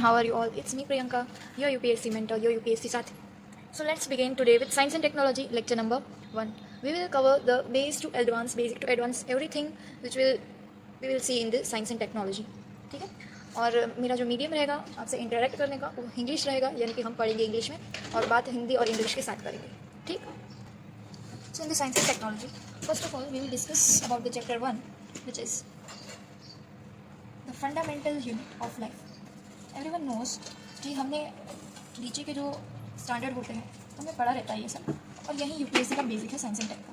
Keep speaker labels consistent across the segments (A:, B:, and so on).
A: how are you all? It's me Priyanka, your UPSC mentor, your UPSC Sathi. So let's begin today with Science and Technology lecture number 1. We will cover the base to advanced, basic to advanced, everything which we will see in the Science and Technology. ठीक है, और मेरा जो medium रहेगा आपसे interact करने का वो इंग्लिश रहेगा, यानी कि हम पढ़ेंगे इंग्लिश में और बात हिंदी और इंग्लिश के साथ करेंगे. ठीक. So in the Science and Technology, first of all we will discuss about the chapter 1, which is the fundamental unit of life. Everyone knows कि हमने नीचे के जो स्टैंडर्ड होते हैं तो हमें पढ़ा रहता है ये सब, और यही यूपीएससी का बेसिक है साइंस एंड टेक का.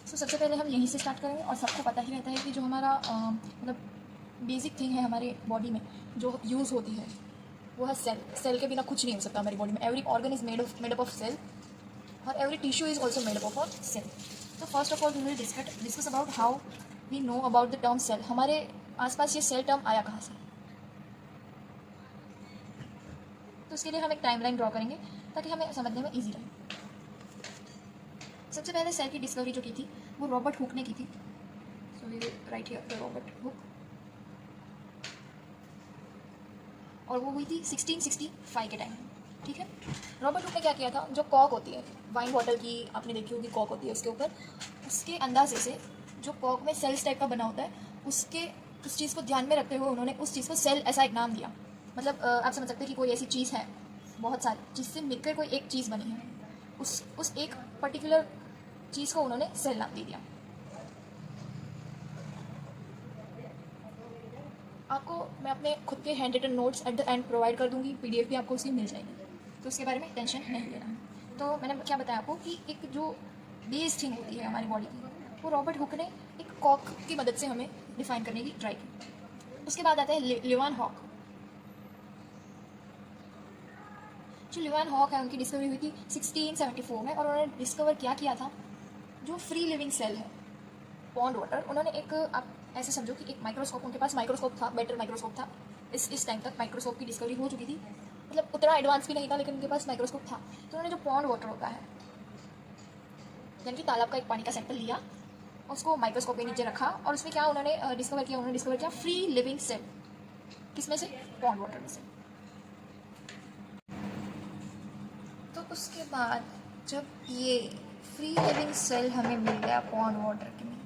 A: सो सबसे पहले हम यहीं से स्टार्ट करेंगे, और सबको पता ही रहता है कि जो हमारा मतलब बेसिक थिंग है हमारे बॉडी में जो यूज़ होती है वो है सेल. सेल के बिना कुछ नहीं हो सकता हमारी बॉडी में. Every organ is made up of cell, और every tissue is also made up of cell. तो first of all we will discuss about how we know about the term cell. हमारे आसपास ये सेल टर्म आया कहाँ से. तो उसके लिए हम एक टाइमलाइन ड्रॉ करेंगे ताकि हमें समझने में इजी रहे. सबसे पहले सेल की डिस्कवरी जो की थी वो रॉबर्ट हुक ने की थी. So we will write here the Robert Hooke, और वो हुई थी 1665 के टाइम. ठीक है. रॉबर्ट हुक ने क्या किया था, जो कॉक होती है वाइन बॉटल की, आपने देखी होगी कॉक होती है, उसके ऊपर उसके अंदाजे से जो कॉक में सेल्स टाइप का बना होता है उस चीज़ को ध्यान में रखते हुए उन्होंने उस चीज़ को सेल ऐसा एक नाम दिया. मतलब आप समझ सकते हैं कि कोई ऐसी चीज़ है बहुत सारी जिससे मिलकर कोई एक चीज़ बनी है, उस एक पर्टिकुलर चीज़ को उन्होंने सेल नाम दे दिया. आपको मैं अपने खुद के hand written notes at the end provide कर दूंगी, पीडीएफ भी आपको उसकी मिल जाएगी, तो उसके बारे में टेंशन नहीं लेना है. तो मैंने क्या बताया आपको कि एक जो बेस थिंग होती है हमारी बॉडी की वो रॉबर्ट हुक ने एक कॉक की मदद से हमें डिफाइन करने की ट्राई की. उसके बाद आता है लिवान हॉक. जो लिवान हॉक है उनकी डिस्कवरी हुई थी 1674 में, और उन्होंने डिस्कवर किया था जो फ्री लिविंग सेल है पॉन्ड वाटर. उन्होंने एक, आप ऐसे समझो कि एक माइक्रोस्कोप, उनके पास माइक्रोस्कोप था, बेटर माइक्रोस्कोप था. इस टाइम तक माइक्रोस्कोप की डिस्कवरी हो चुकी थी, मतलब उतना एडवांस भी नहीं था लेकिन उनके पास माइक्रोस्कोप था. तो उन्होंने जो पॉन्ड वाटर होता है यानी कि तालाब का एक पानी का सैंपल लिया, उसको माइक्रोस्कोप के नीचे रखा, और उसमें क्या उन्होंने डिस्कवर किया फ्री लिविंग सेल. किसमें से? पॉन्ड वाटर में से. तो उसके बाद जब ये फ्री लिविंग सेल हमें मिल गया पॉन्ड वाटर के में,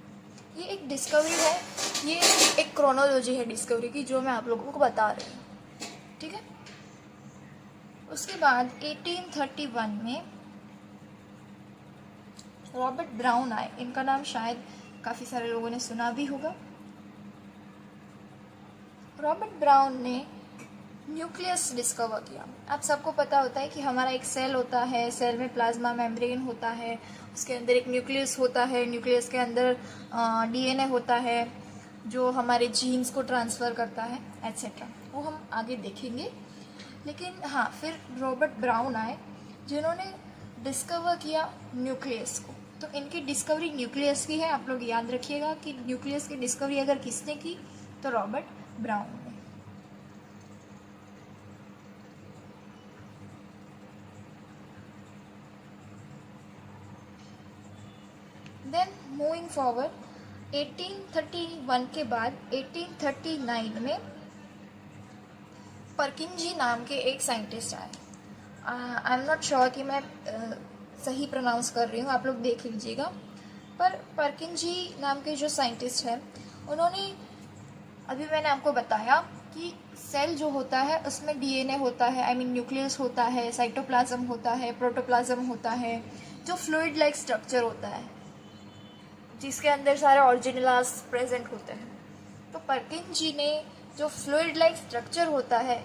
A: ये एक डिस्कवरी है, ये एक क्रोनोलॉजी है डिस्कवरी की जो मैं आप लोगों को बता रही हूँ. ठीक है. उसके बाद 1831 में रॉबर्ट ब्राउन आए. इनका नाम शायद काफ़ी सारे लोगों ने सुना भी होगा. रॉबर्ट ब्राउन ने न्यूक्लियस डिस्कवर किया. आप सबको पता होता है कि हमारा एक सेल होता है, सेल में प्लाज्मा मेम्ब्रेन होता है, उसके अंदर एक न्यूक्लियस होता है, न्यूक्लियस के अंदर डीएनए होता है जो हमारे जीन्स को ट्रांसफ़र करता है एट्सेट्रा. वो हम आगे देखेंगे. लेकिन हाँ, फिर रॉबर्ट ब्राउन आए जिन्होंने डिस्कवर किया न्यूक्लियस को. तो इनकी डिस्कवरी न्यूक्लियस की है. आप लोग याद रखिएगा कि न्यूक्लियस की डिस्कवरी अगर किसने की तो रॉबर्ट ब्राउन ने. देन मूविंग फॉरवर्ड 1831 के बाद 1839 में परकिंजी नाम के एक साइंटिस्ट आए. आई एम नॉट श्योर कि मैं सही प्रोनाउंस कर रही हूँ, आप लोग देख लीजिएगा. पर परकिंजी नाम के जो साइंटिस्ट हैं उन्होंने, अभी मैंने आपको बताया कि सेल जो होता है उसमें डीएनए होता है, आई मीन न्यूक्लियस होता है, साइटोप्लाज्म होता है, प्रोटोप्लाज्म होता है, जो फ्लूइड लाइक स्ट्रक्चर होता है जिसके अंदर सारे ऑर्गेनेल्स प्रेजेंट होते हैं. तो परकिंजी ने जो फ्लूइड लाइक स्ट्रक्चर होता है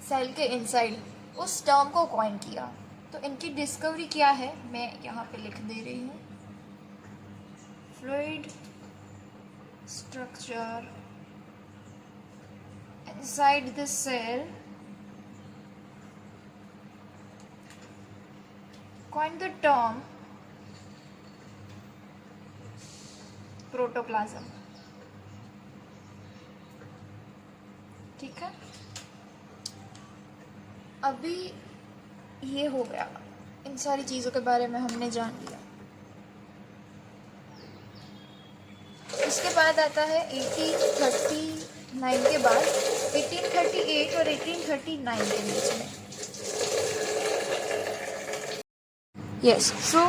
A: सेल के इनसाइड, उस टर्म को कॉइन किया. तो इनकी डिस्कवरी क्या है मैं यहाँ पे लिख दे रही हूँ. Fluid structure inside the cell, coin the term protoplasm. ठीक है. अभी ये हो गया, इन सारी चीज़ों के बारे में हमने जान लिया. उसके बाद आता है 1830 1839 के बाद 1838 और 1839 के बीच में। यस, सो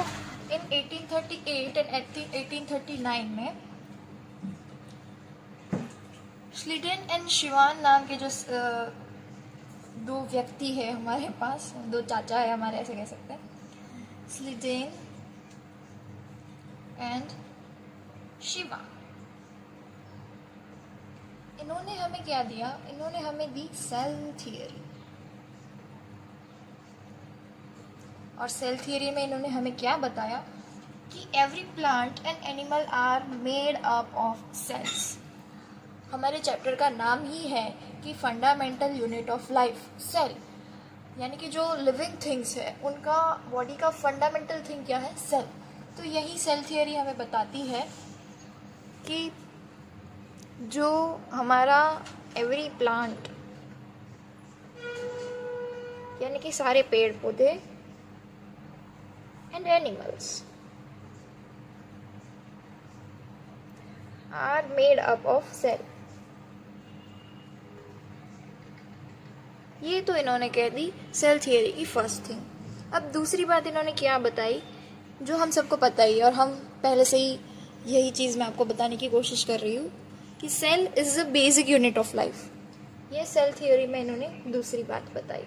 A: इन 1838 एंड 1839 में स्लीडेन एंड शिवान नाम के जो दो व्यक्ति है हमारे पास, दो चाचा है हमारे, ऐसे कह सकते हैं, स्लीडेन एंड शिवा। इन्होंने हमें क्या दिया? इन्होंने हमें दी सेल थियरी। और सेल थियरी में इन्होंने हमें क्या बताया कि every plant and animal are made up of cells. हमारे चैप्टर का नाम ही है कि fundamental unit of life cell, यानी कि जो लिविंग थिंग्स है उनका बॉडी का फंडामेंटल थिंग क्या है? सेल। तो यही सेल थियरी हमें बताती है कि जो हमारा एवरी प्लांट यानी कि सारे पेड़ पौधे and animals are made up of cell. ये तो इन्होंने कह दी सेल थियरी की फर्स्ट थिंग। अब दूसरी बात इन्होंने क्या बताई जो हम सबको पता ही, और हम पहले से ही यही चीज़ मैं आपको बताने की कोशिश कर रही हूँ कि cell is the basic unit of life. ये सेल थियरी में इन्होंने दूसरी बात बताई।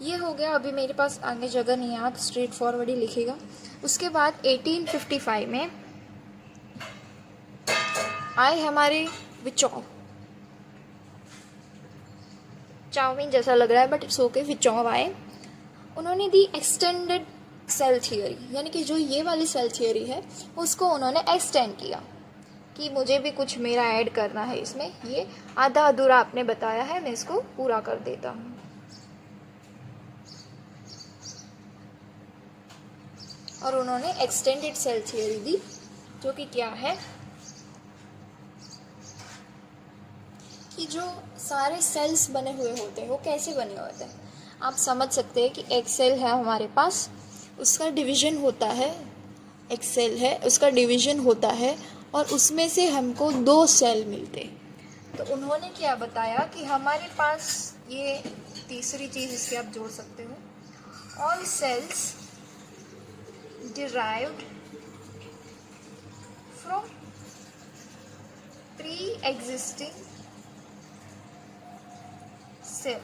A: ये हो गया। अभी मेरे पास आगे जगह नहीं है, आप स्ट्रेट फॉरवर्ड ही लिखेगा। उसके बाद 1855 में आए हमारे विचॉव। चाउमीन जैसा लग रहा है बट इट्स ओके, विचॉव आए। उन्होंने दी एक्सटेंडेड सेल थियरी, यानी कि जो ये वाली सेल थियरी है उसको उन्होंने एक्सटेंड किया कि मुझे भी कुछ मेरा ऐड करना है इसमें, ये आधा अधूरा आपने बताया है, मैं इसको पूरा कर देता हूँ। और उन्होंने एक्सटेंडेड सेल थियरी दी जो कि क्या है कि जो सारे सेल्स बने हुए होते हैं वो कैसे बने होते हैं। आप समझ सकते हैं कि एक सेल है हमारे पास, उसका डिवीज़न होता है, एक सेल है उसका डिवीज़न होता है और उसमें से हमको 2 सेल मिलते। तो उन्होंने क्या बताया कि हमारे पास ये तीसरी चीज़ इसके आप जोड़ सकते हो, all cells derived from pre-existing cell.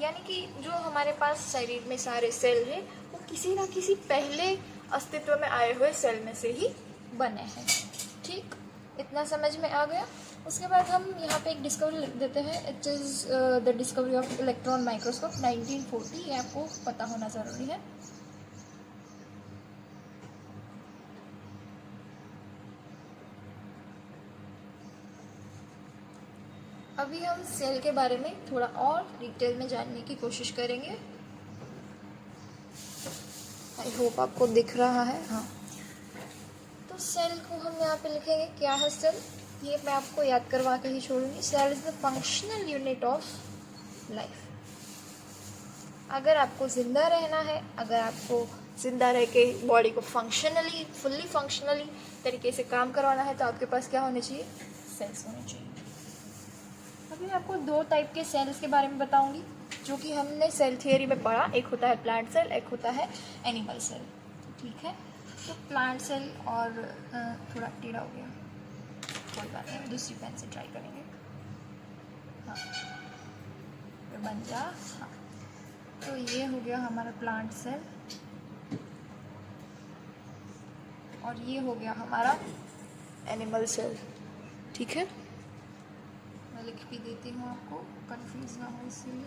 A: यानी कि जो हमारे पास शरीर में सारे सेल हैं वो किसी ना किसी पहले अस्तित्व में आए हुए सेल में से ही बने हैं। ठीक, इतना समझ में आ गया। उसके बाद हम यहाँ पे एक डिस्कवरी लिख देते हैं, it is the discovery of electron microscope 1940। ये आपको पता होना ज़रूरी है। अभी हम सेल के बारे में थोड़ा और डिटेल में जानने की कोशिश करेंगे। आई होप आपको दिख रहा है। हाँ, तो सेल को हम यहाँ पे लिखेंगे क्या है सेल, ये मैं आपको याद करवा के ही छोड़ूंगी। Cell is the functional unit of life. अगर आपको ज़िंदा रहना है, अगर आपको ज़िंदा रह के बॉडी को फंक्शनली, फुल्ली फंक्शनली तरीके से काम करवाना है तो आपके पास क्या होने चाहिए? सेल्स होने चाहिए। अभी मैं आपको 2 टाइप के सेल्स के बारे में बताऊंगी जो कि हमने सेल थियरी में पढ़ा। एक होता है प्लांट सेल, एक होता है एनिमल सेल। ठीक है, तो प्लांट सेल और थोड़ा टेढ़ा हो गया, कोई बात नहीं, दूसरी पेन से ट्राई करेंगे। हाँ, ये बन जा। हाँ, तो ये हो गया हमारा प्लांट सेल और ये हो गया हमारा एनिमल सेल। ठीक है, मैं लिख भी देती हूँ आपको कंफ्यूज ना हो इसलिए।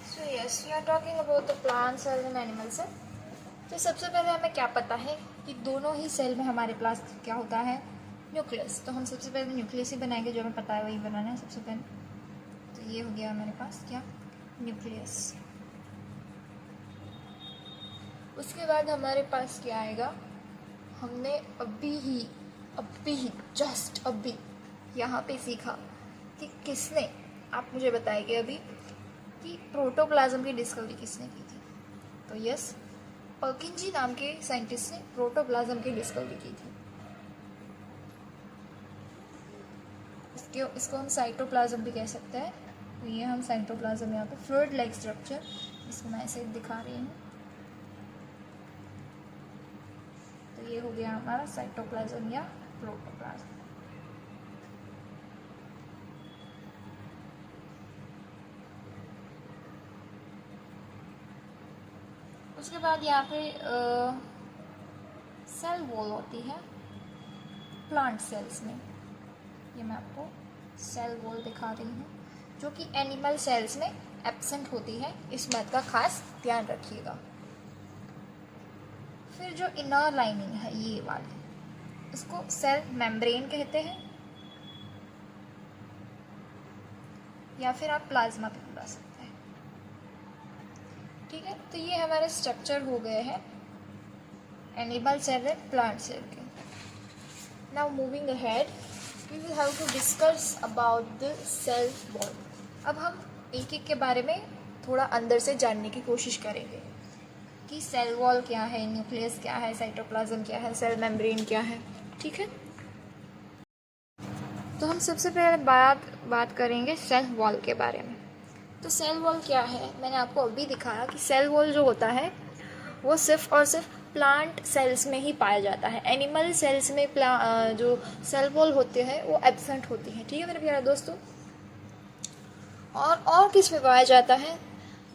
A: So yes, we are talking about the plant cell and animal cell. तो सबसे पहले हमें क्या पता है कि दोनों ही सेल में हमारे पास क्या होता है? न्यूक्लियस। तो हम सबसे पहले न्यूक्लियस ही बनाएंगे, जो हमें पता है वही बनाना है सबसे पहले। तो ये हो गया हमारे पास क्या? न्यूक्लियस। उसके बाद हमारे पास क्या आएगा, हमने अभी ही जस्ट अभी यहाँ पे सीखा कि किसने, आप मुझे बताएंगे अभी कि प्रोटोप्लाज्म की डिस्कवरी किसने की थी। तो यस, पर्किंजी नाम के साइंटिस्ट ने प्रोटोप्लाज्म की डिस्कवरी की थी। इसको हम साइटोप्लाज्म भी कह सकते हैं। तो ये हम साइटोप्लाज्म, यहाँ पे फ्लूइड लाइक स्ट्रक्चर, इसको मैं ऐसे दिखा रही हूँ। तो ये हो गया हमारा साइटोप्लाज्म या प्रोटोप्लाज्म। उसके बाद यहाँ पे सेल वॉल होती है प्लांट सेल्स में। ये मैं आपको सेल वॉल दिखा रही हूँ, जो कि एनिमल सेल्स में एब्सेंट होती है, इस बात का खास ध्यान रखिएगा। फिर जो इनर लाइनिंग है ये वाली, इसको सेल मेम्ब्रेन कहते हैं, या फिर आप प्लाज्मा भी बुला सकते हैं। ठीक है, तो ये हमारे स्ट्रक्चर हो गए हैं animal cell and plant cell के। Now moving ahead, we will have to discuss about the cell wall. अब हम एक एक के बारे में थोड़ा अंदर से जानने की कोशिश करेंगे कि सेल वॉल क्या है, न्यूक्लियस क्या है, साइटोप्लाज्म क्या है, सेल मेम्ब्रेन क्या है। ठीक है, तो हम सबसे पहले बात करेंगे सेल वॉल के बारे में। तो सेल वॉल क्या है, मैंने आपको अभी दिखाया कि सेल वॉल जो होता है वो सिर्फ और सिर्फ प्लांट सेल्स में ही पाया जाता है। एनिमल सेल्स में जो सेल वॉल होते हैं वो एब्सेंट होती हैं। ठीक है मेरे प्यारे दोस्तों, और किस में पाया जाता है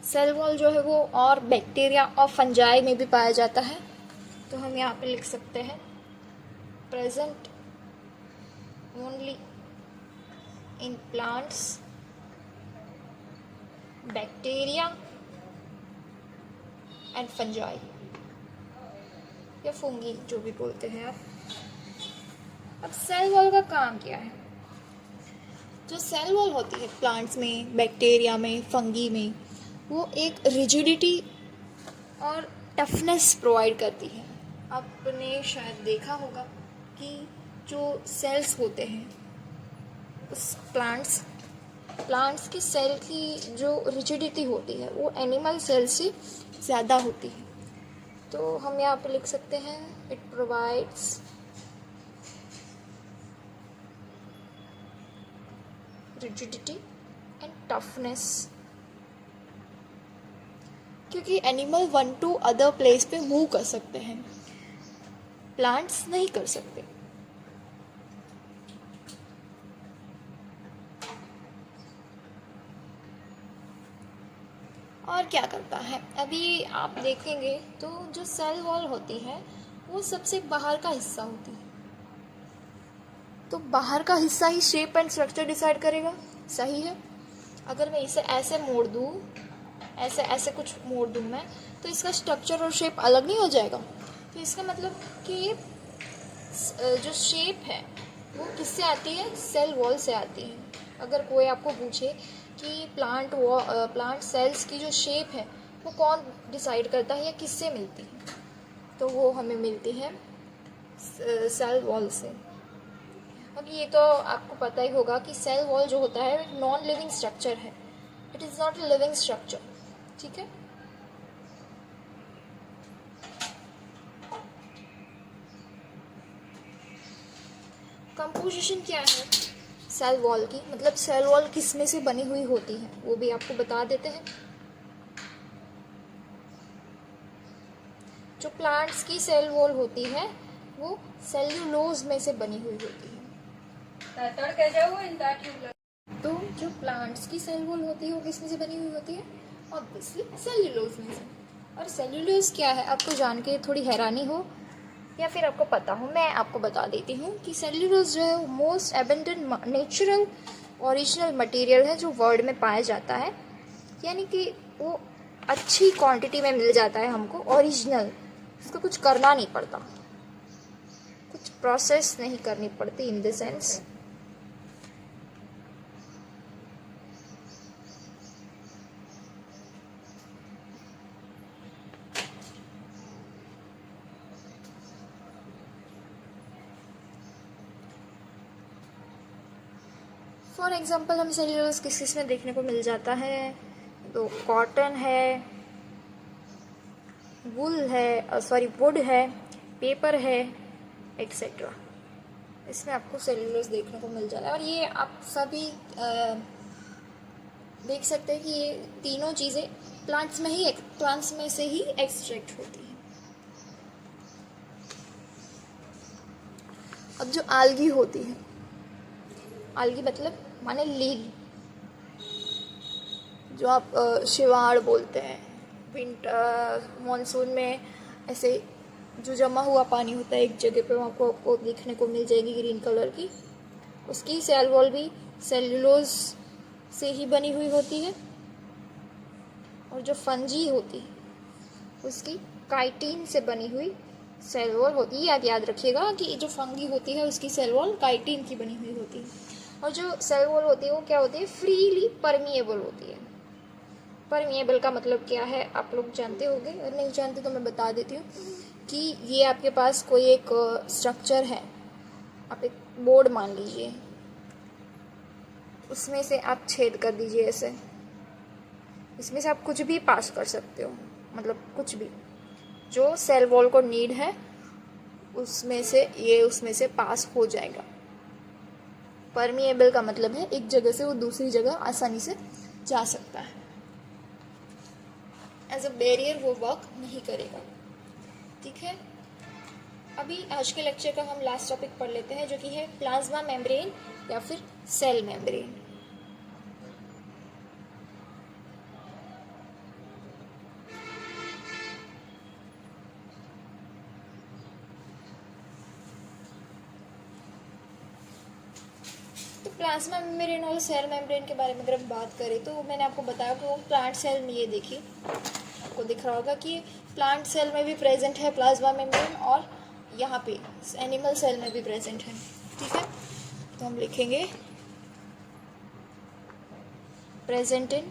A: सेल वॉल जो है वो, और बैक्टीरिया और फंजाई में भी पाया जाता है। तो हम यहाँ पे लिख सकते हैं present only in plants, bacteria and fungi, या फंगी जो भी बोलते हैं आप। अब सेल वॉल का काम क्या है? जो सेल वॉल होती है प्लांट्स में, बैक्टीरिया में, फंगी में, वो एक रिजिडिटी और टफनेस प्रोवाइड करती है। आपने शायद देखा होगा कि जो सेल्स होते हैं उस प्लांट्स की सेल की जो रिजिडिटी होती है वो एनिमल सेल से ज़्यादा होती है। तो हम यहाँ पे लिख सकते हैं it provides rigidity and toughness, क्योंकि animal one to other place पे मूव कर सकते हैं, प्लांट्स नहीं कर सकते। और क्या करता है, अभी आप देखेंगे तो जो सेल वॉल होती है वो सबसे बाहर का हिस्सा होती है। तो बाहर का हिस्सा ही शेप एंड स्ट्रक्चर डिसाइड करेगा, सही है। अगर मैं इसे ऐसे मोड़ दूँ, ऐसे कुछ मोड़ दूँ मैं, तो इसका स्ट्रक्चर और शेप अलग नहीं हो जाएगा। तो इसका मतलब कि जो शेप है वो किससे आती है, सेल वॉल से आती है। अगर कोई आपको पूछे कि प्लांट सेल्स की जो शेप है वो कौन डिसाइड करता है या किससे मिलती है, तो वो हमें मिलती है सेल वॉल से। अब ये तो आपको पता ही होगा कि सेल वॉल जो होता है एक नॉन लिविंग स्ट्रक्चर है, it is not a living structure. ठीक है, कंपोजिशन क्या है सेल वॉल की, मतलब सेल वॉल किस में से बनी हुई होती है वो भी आपको बता देते हैं। जो प्लांट्स की सेल वॉल होती है वो सेल्यूलोज में से बनी हुई होती है। तो जो प्लांट्स की सेल वॉल होती है वो किस में से बनी हुई होती है, ऑब्वियसली सेल्यूलोज में से। और सेल्यूलोज क्या है, आपको जान के थोड़ी हैरानी हो या फिर आपको पता हो, मैं आपको बता देती हूँ कि सेल्यूलोज जो है वो most abundant natural original material है जो वर्ल्ड में पाया जाता है। यानी कि वो अच्छी क्वांटिटी में मिल जाता है हमको, ओरिजिनल, उसको कुछ करना नहीं पड़ता, कुछ प्रोसेस नहीं करनी पड़ती in the sense. For example हम सेल्यूलोज किस किस में देखने को मिल जाता है, तो कॉटन है, वुल है, वुड है, पेपर है, एक्सेट्रा। इसमें आपको सेल्यूलोज देखने को मिल जाता है। और ये आप सभी देख सकते हैं कि ये तीनों चीज़ें प्लांट्स में से ही एक्सट्रैक्ट होती हैं। अब जो आल्गी होती है, आल्गी मतलब माने लील, जो आप शिवाड़ बोलते हैं, विंटर मॉनसून में ऐसे जो जमा हुआ पानी होता है एक जगह पे, आपको देखने को मिल जाएगी ग्रीन कलर की। उसकी सेल वॉल भी सेल्यूलोज से ही बनी हुई होती है। और जो फंजी होती है उसकी काइटिन से बनी हुई सेल वॉल होती है। आप याद रखिएगा कि जो फंगी होती है उसकी सेल वॉल काइटिन की बनी हुई होती है। और जो सेल वॉल होती है वो क्या होती है, फ्रीली परमिएबल होती है। परमिएबल का मतलब क्या है आप लोग जानते होंगे, अगर नहीं जानते तो मैं बता देती हूँ कि ये आपके पास कोई एक स्ट्रक्चर है, आप एक बोर्ड मान लीजिए, उसमें से आप छेद कर दीजिए ऐसे, इसमें से आप कुछ भी पास कर सकते हो, मतलब कुछ भी जो सेल वॉल को नीड है उसमें से पास हो जाएगा। परमिएबल का मतलब है एक जगह से वो दूसरी जगह आसानी से जा सकता है। एज अ बैरियर वो वर्क नहीं करेगा। ठीक है, अभी आज के लेक्चर का हम लास्ट टॉपिक पढ़ लेते हैं, जो कि है प्लाज्मा मेम्ब्रेन या फिर सेल मेम्ब्रेन। तो प्लाज्मा मेम्ब्रेन और सेल मेम्ब्रेन के बारे में अगर हम बात करें तो मैंने आपको बताया कि वो प्लांट सेल में, ये देखिए आपको दिख रहा होगा कि प्लांट सेल में भी प्रेजेंट है प्लाज्मा मेम्ब्रेन, और यहाँ पे एनिमल सेल में भी प्रेजेंट है। ठीक है, तो हम लिखेंगे present in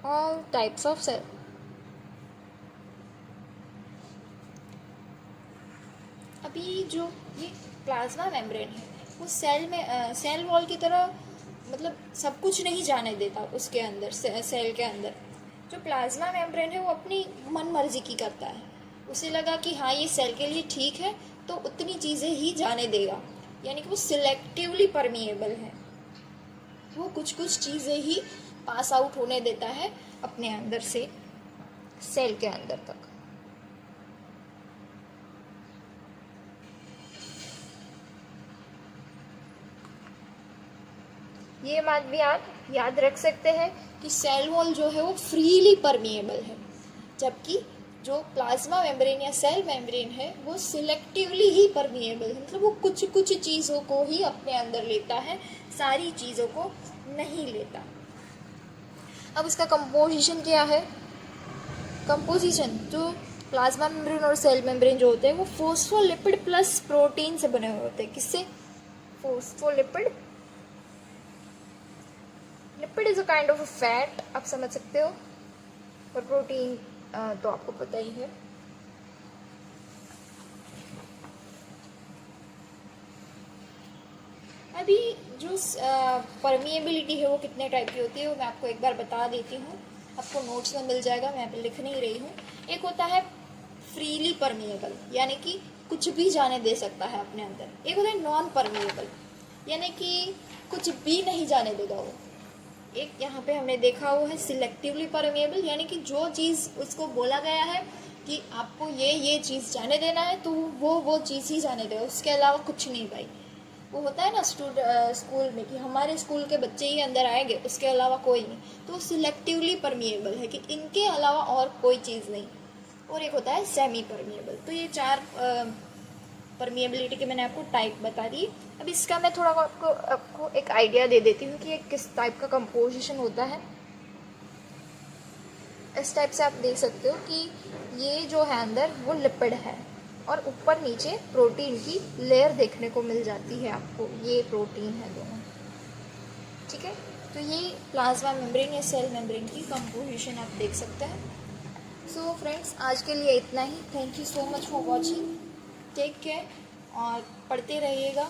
A: all types of cell. अभी जो ये प्लाज्मा मेम्ब्रेन है वो सेल वॉल की तरह मतलब सब कुछ नहीं जाने देता उसके अंदर, सेल के अंदर। जो प्लाज्मा मेम्ब्रेन है वो अपनी मन मर्जी की करता है। उसे लगा कि हाँ ये सेल के लिए ठीक है तो उतनी चीज़ें ही जाने देगा, यानी कि वो सिलेक्टिवली परमिएबल है। वो कुछ कुछ चीज़ें ही पास आउट होने देता है अपने अंदर से सेल के अंदर तक। ये बात भी आप याद रख सकते हैं कि सेल वॉल जो है वो फ्रीली परमिएबल है, जबकि जो प्लाज्मा मेम्ब्रेन या सेल मेम्ब्रेन है वो सिलेक्टिवली ही परमिएबल है, मतलब वो कुछ कुछ चीज़ों को ही अपने अंदर लेता है, सारी चीज़ों को नहीं लेता। अब इसका कंपोजिशन क्या है? कंपोजिशन जो प्लाज्मा मेम्ब्रेन और सेल मेम्ब्रेन जो होते हैं वो फोस्फोलिपिड प्लस प्रोटीन से बने हुए होते हैं। किससे? Phospholipid. Lipid is a kind of a fat, आप समझ सकते हो, और प्रोटीन तो आपको पता ही है। अभी जो परमिएबिलिटी है वो कितने टाइप की होती है वो मैं आपको एक बार बता देती हूँ, आपको नोट्स में मिल जाएगा, मैं यहाँ पे लिख नहीं रही हूँ। एक होता है फ्रीली परमिएबल, यानी कि कुछ भी जाने दे सकता है अपने अंदर। एक होता है नॉन परमिएबल, यानी कि कुछ भी नहीं जाने देगा वो। एक यहाँ पे हमने देखा हुआ है सिलेक्टिवली परमिएबल, यानी कि जो चीज़ उसको बोला गया है कि आपको ये चीज़ जाने देना है तो वो चीज़ ही जाने देगा, उसके अलावा कुछ नहीं भाई। वो होता है ना स्कूल में कि हमारे स्कूल के बच्चे ही अंदर आएंगे, उसके अलावा कोई नहीं, तो सिलेक्टिवली परमिएबल है कि इनके अलावा और कोई चीज़ नहीं। और एक होता है सेमी परमिएबल। तो ये चार परमिएबिलिटी के मैंने आपको टाइप बता दी। अब इसका मैं थोड़ा आपको एक आइडिया दे देती हूँ कि ये किस टाइप का कंपोजिशन होता है। इस टाइप से आप देख सकते हो कि ये जो है अंदर वो लिपिड है और ऊपर नीचे प्रोटीन की लेयर देखने को मिल जाती है आपको, ये प्रोटीन है दोनों। ठीक है, तो ये प्लाज्मा मेम्ब्रेन या सेल मेम्ब्रेन की कंपोजिशन आप देख सकते हैं। सो फ्रेंड्स, आज के लिए इतना ही। Thank you so much for watching. Take care. और पढ़ते रहिएगा।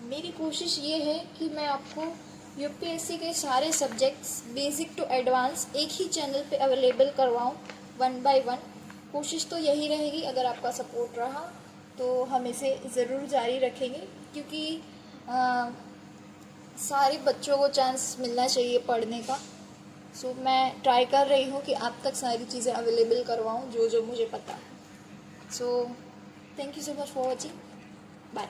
A: मेरी कोशिश ये है कि मैं आपको यूपीएससी के सारे सब्जेक्ट्स बेसिक टू एडवांस एक ही चैनल पे अवेलेबल करवाऊँ 1 बाय 1। कोशिश तो यही रहेगी। अगर आपका सपोर्ट रहा तो हम इसे ज़रूर जारी रखेंगे, क्योंकि सारे बच्चों को चांस मिलना चाहिए पढ़ने का। सो मैं ट्राई कर रही हूँ कि आप तक सारी चीज़ें अवेलेबल करवाऊँ जो जो मुझे पता है। So thank you so much for watching. Bye.